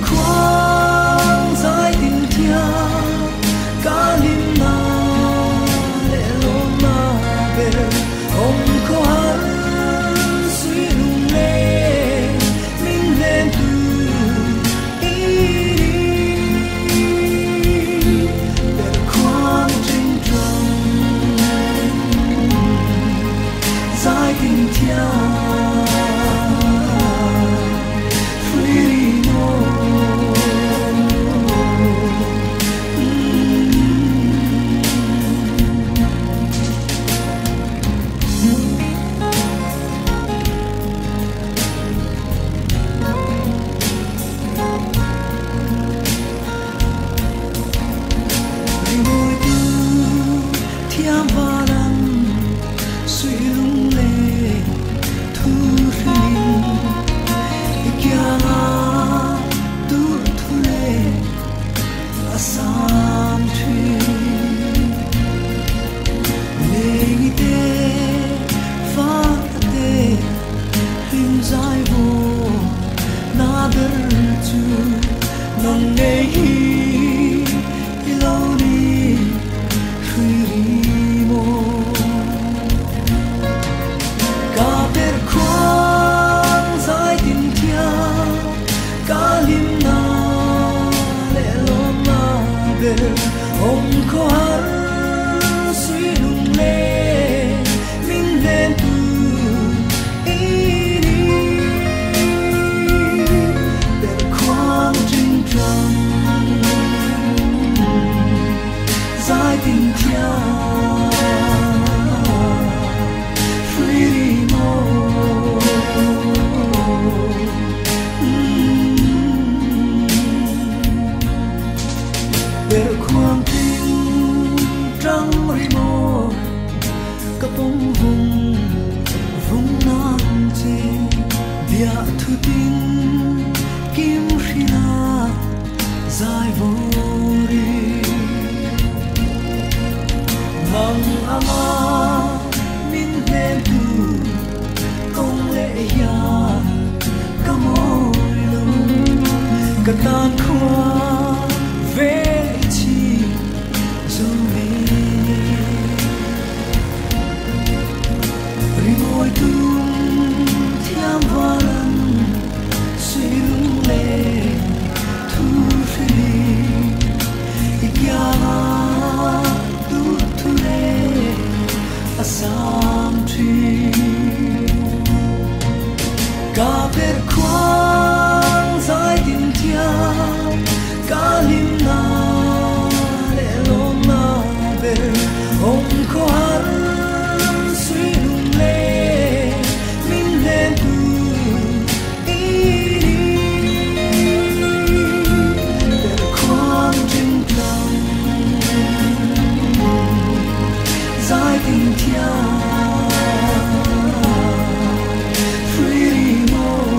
khoang dài tình thia cá lim na hồng khó hắn suy lung lê mình lên từ ý đi để khoang trên trần dài tình kia free more để khoang tình trăng rimo các bóng vùng vùng nam chê bia thu tin kim khina dài vô đi mang ama min lên tu công lệ ya camôi lung cả tan khoa về chi dù mi rimoi tung thiam valan suy lung lệ thu phi ikyama tu thu lệ asam tree cả biệt khoang dài tình thia cả lim na lệ lom na về hồng khó hắn suy lung lệ mình lên từ ý đi để khoang trên trăng dài tình thia free more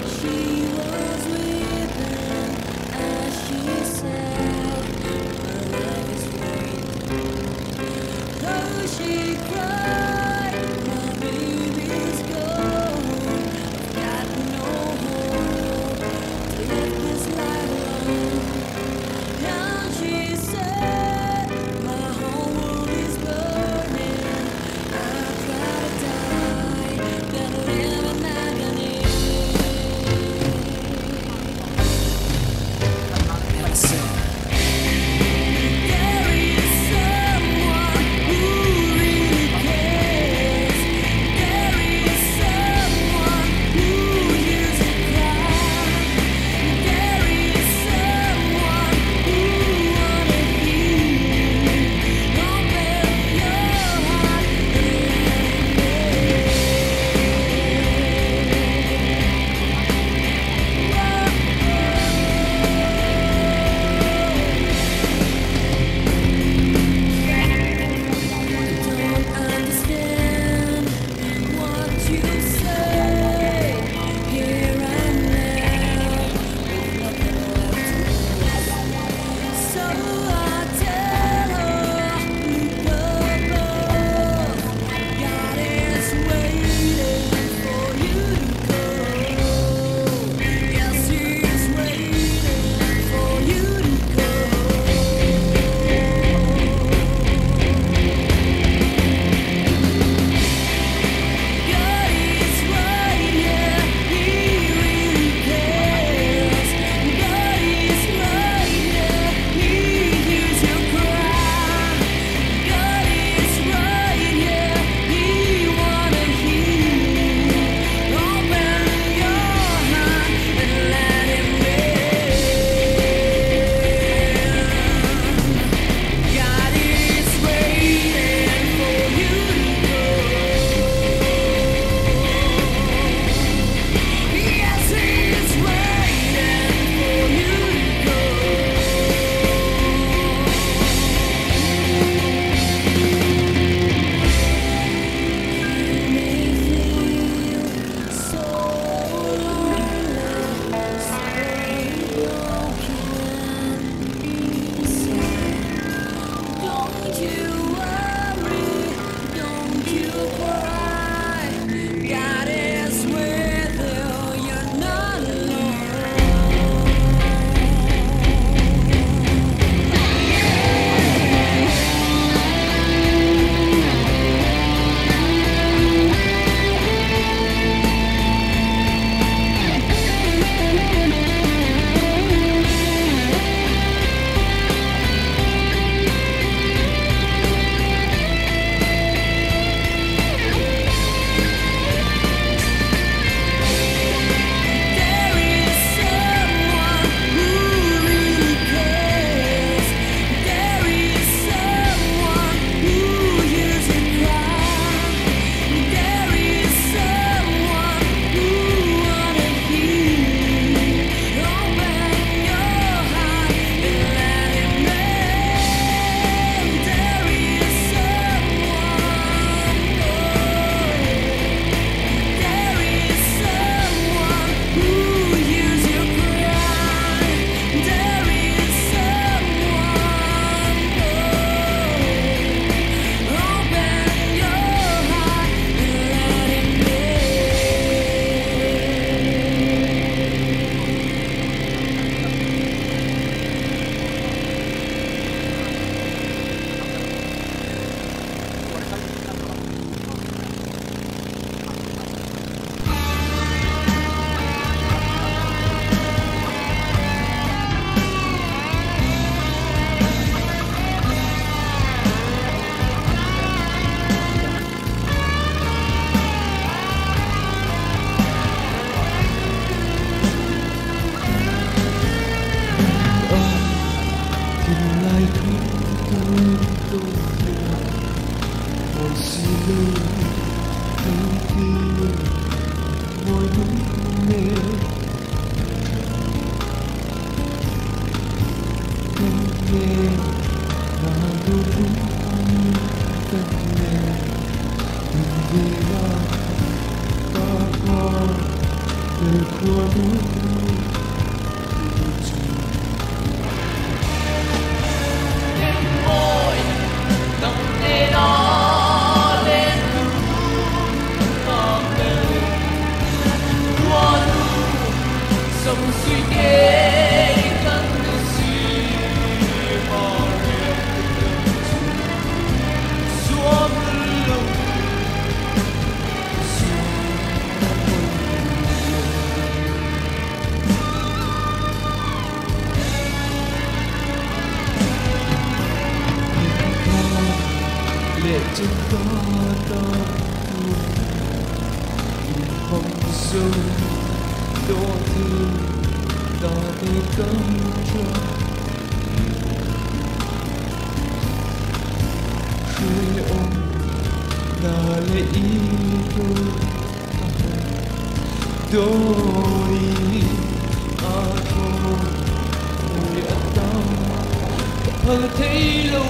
She was with lưu đôi khi ngồi đúng nghe không nghe và luôn đúng cần nghe đừng về nào ta qua về qua núi trên có đau thương không sâu đau thương ta về cấm cho khi ông là lệ ý đôi thôi người ăn đau hơi thấy lâu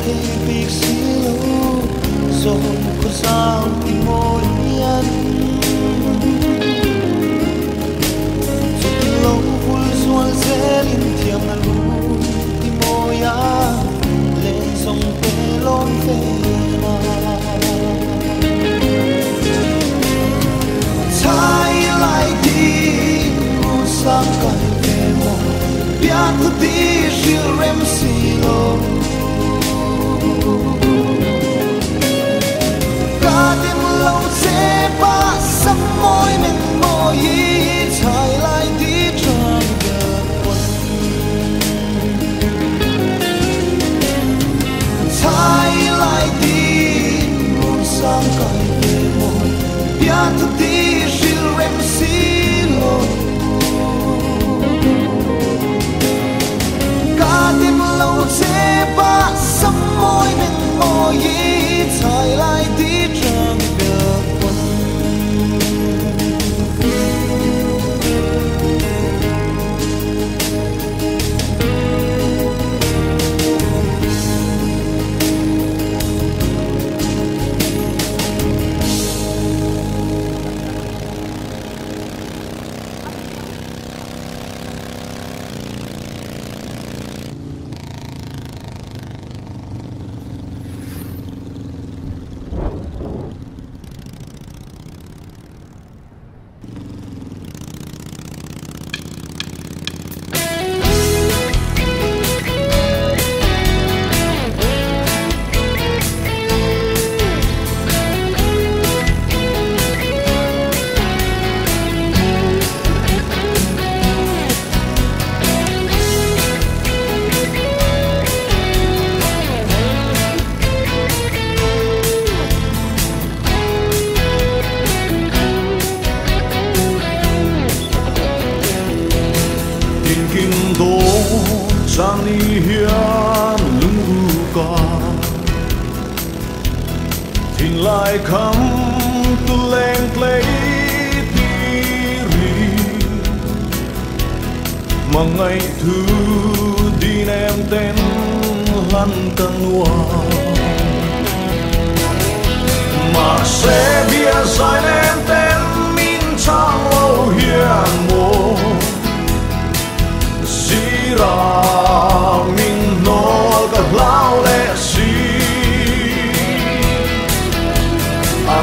cây big silo rồi có sao thì môi nhăn rồi lâu vui xuân dễ linh thiêng là lu thì môi á lên sông về lon về mà trái lại đi sang cài về mồ biết cứ đi riêng rem xì lô cả đêm lâu sẽ ba sắp môi mình môi trái lại đi trong đời quân trái lại đi sang cài về mồ biết cứ đi riêng rem xì lô cả đêm lâu sẽ ba sắp môi mình môi trái lại đi trong đời quân Sani hian lung ca thìn lại khăm tu lên play tiri mà ngày thứ đi em tên lăn căng hoa mà sẽ bia sai em tên min trang lâu hiền mồ ra mình nói cả lao lệ si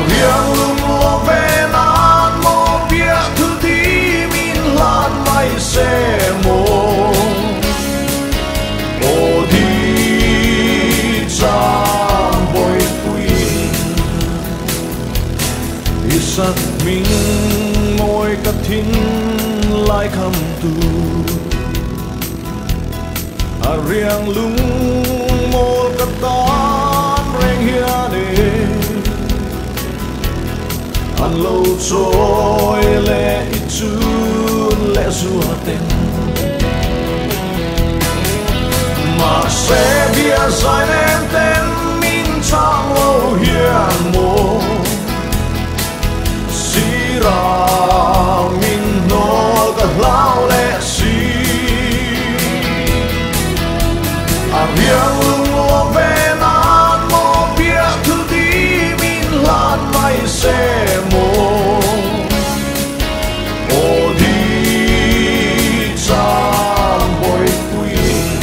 riêng lung lo về nan mô biết thứ đi mình lan mai sẽ mô ô đi trang bồi quỳnh đi sát mình ngồi cắt thính lại khăm tu riêng lung một cặp tán reng hiền đê ăn lâu trôi lệ ít chun lệ xua tên mà sẽ bia sai em tên min trang lâu hiền mồ xí ra min nó cả lao lệ xí riêng lung lo về nan mô biết thứ đi min lan mai sẽ mồ ô đi trang bồi quỳnh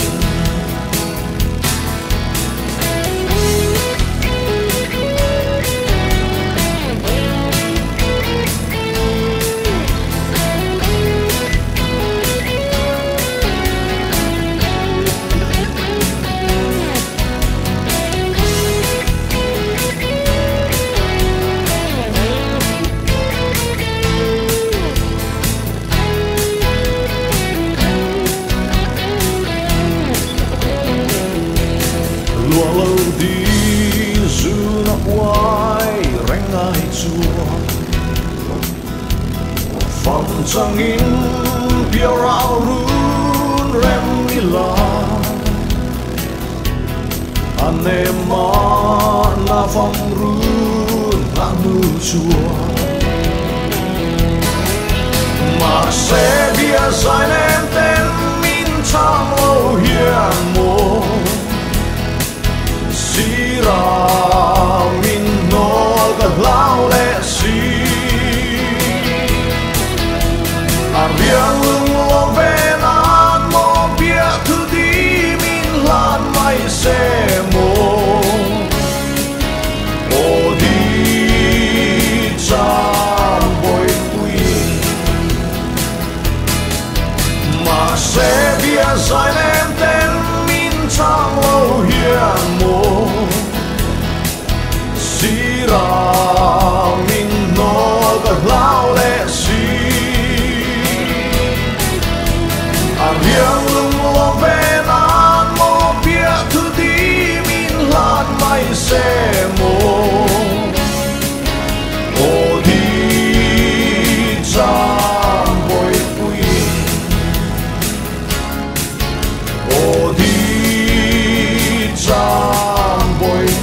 lâu đi dù nó quay reng ai chua phòng trang in piao rao run rem mi la anh em mà na phòng run na mu chua mà sẽ bia sai em tên min trang lâu hiền mồ Sairang min no ga lao le si riêng lưng lo về nan mô bia thứ đi min lan mai se mô ô đi cham bồi quy mà sẽ bia dài lên tên min trang lâu hiền mô Sairang min no ga lao le si riêng lưng lo về nan mô bia thứ đi min lan mai se mô ô đi cham bồi quy ô đi cham bồi quy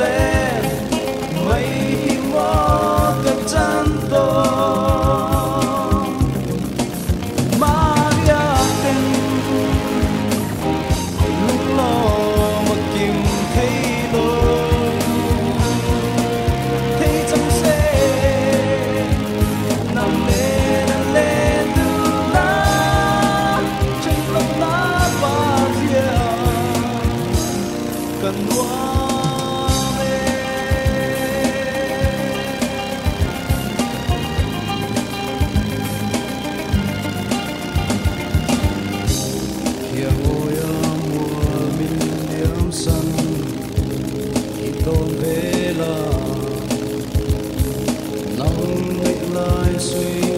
lệ mây hoa cất chân to Maria tình lúc lo mà kim thấy lối thấy trong xe nằm lên từ lá trên lòng lá và rìa cần hoa tôn về là nắng ngày lại suy